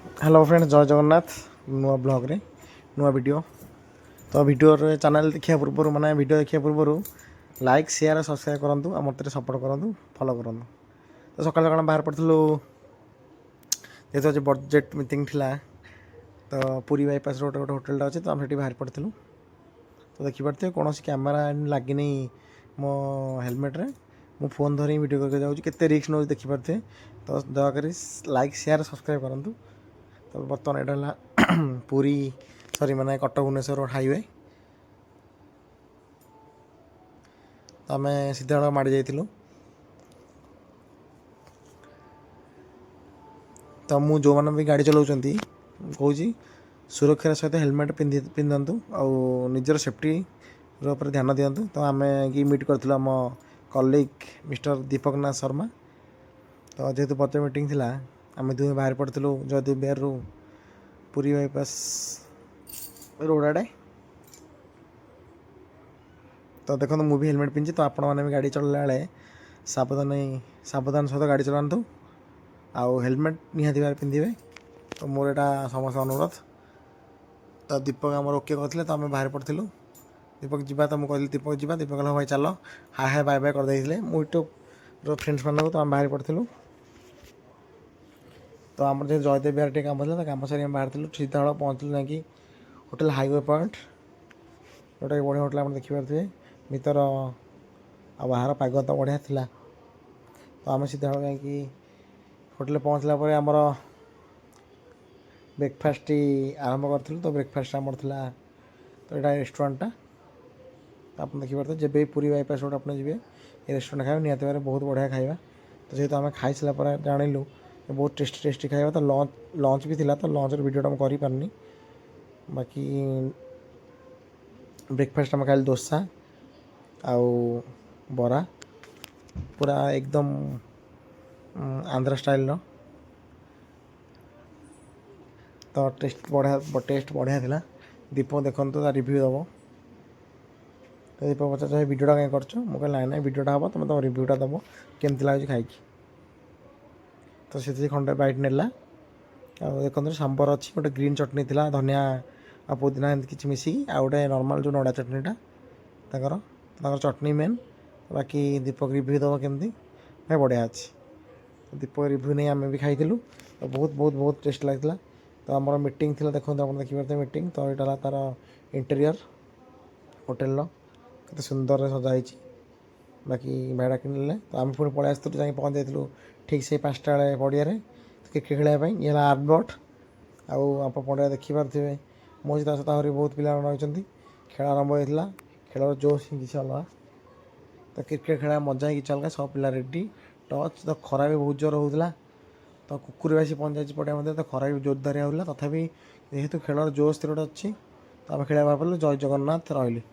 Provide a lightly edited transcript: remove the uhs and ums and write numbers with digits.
Hello friends जय जगन्नाथ नुआ blog रे नुआ वीडियो तो वीडियो चैनल देखा पूर्व माने वीडियो देखा पूर्व लाइक शेयर सब्सक्राइब करूँ और मत सपोर्ट करूँ फॉलो करूँ। तो सकाल सकाल बाहर पड़ू जेहतु आज बजेट मीटिंग थिला तो पूरी बाईपास रोड गोटे होटेल अच्छे तो आम से बाहर पड़ू। तो देखिपे कौन कैमेरा लगे मो हेलमेट रे मु फोन धरी वीडियो करके जाऊँ केते रिस्क नौ देखिपे। तो दयाकोरी लाइक शेयर सब्सक्राइब करूँ। तो बर्तमान यहाँ पूरी सरी माने कटक भुवनेश्वर रोड हाईवे तो आम सीधा माड़ी जाइलु। तो मु जो मैंने भी गाड़ी चलाऊँ कौन सुरक्षार सहित हेलमेट पिंधतु आउ निजर सेफ्टी उपर ध्यान दिंतु। तो आम कि मीट करूँ आम कलिग मिस्टर दीपक नाथ शर्मा। तो जेहेतु बजेट मीटिंग थिला आम दुहे बाहर पड़ू जयदेव बिहार रु पूरी बाईपास रोड आड़े। तो देखो मु भी हेलमेट पिंधि तो आपण मैंने भी गाड़ी चलला बेले सावधान सहित गाड़ी चलातु आउ हेलमेट निहाती भाव पिंधे। तो मोर यहाँ समस्त अनुरोध। तो दीपक आम ओके करते तो आम बाहर पड़ू दीपक जावा। तो मुझे दीपक जावा दीपक कहला भाई चलो हाय हाय बाय बाय करदे मुझे फ्रेंड्स मानक तो आम बाहर पड़ू। तो आम जो जयदेव बिहार काम था कम सारी बाहर सीधा पहुँचलु ना कि होटेल हाईवे पॉइंट जोटा बढ़िया होटेल आप देखिपे भीतर आ बाहर पाग तो बढ़िया थिला। तो आम सीधा जा होटेल पहुँचला आमर ब्रेकफास्ट आरंभ करूँ। तो ब्रेकफास्ट आमर था तो यहाँ रेस्टोरेंटा आप देखिए जब भी पूरी बाईपास रोड आप जी रेस्टोरेंट खाए निहत भाव बहुत बढ़िया खाଇବା। तो जेहतु आम खाई सारा जानिलु बहुत टेस्टी टेस्टी खाଇବା। तो लंच भी थिला तो लंच वीडियोटा मुझे कर बाकी ब्रेकफास्ट आम खाई डोसा आउ बरा पूरा एकदम आंध्र स्टाइल तो टेस्ट बढ़िया थिला। दीपक देखो तो रिव्यू दब। तो दीपक पचार वीडियोटा कहीं कर मुझे ना ना वीडियोटा हम तुम तुम रिव्यूटा दब केमती लगे खाई। तो से खंडे बैट नेला देखो सांबर अच्छी गोटे ग्रीन चटनी थिला धनिया आ पुदीना एमती किसी मिसिकी आ गोटे नॉर्मल जो नड़ा चटनीटा तर चटनी मेन। बाकी दीपक रिव्यू दब केमती भाई बढ़िया अच्छी। तो दीपक रिव्यू नहीं आम भी खाई तो बहुत बहुत बहुत टेस्ट लगा। तो आम मीटिंग थी देखो आप देखिए मीटिंग तो यहाँ तार इंटेरियर होटेल के सुंदर सजाई। बाकी भाड़ा किणिले तो आम पुणी पलि आसलु जा पहुँच जाइलु ठीक से 5टा बेले पड़िया क्रिकेट खेलवाई ये आर्टबट आप पड़िया देखिपे मो सहित आहरी बहुत पिला रही खेल आरंभ होता खेल जोश ही किसी अलग। तो क्रिकेट खेल मजा ही किसी अलग सब पिला रेडी टच। तो खरा भी बहुत जोर होता तो कुकुरी आसी पहुँच जाए पड़िया मध्य तो खरा भी जोरदारिया होता तथापि जेहेतु खेल जोश स्थिर अच्छी तो आम खेल बाहर पड़ू। जय जगन्नाथ रही।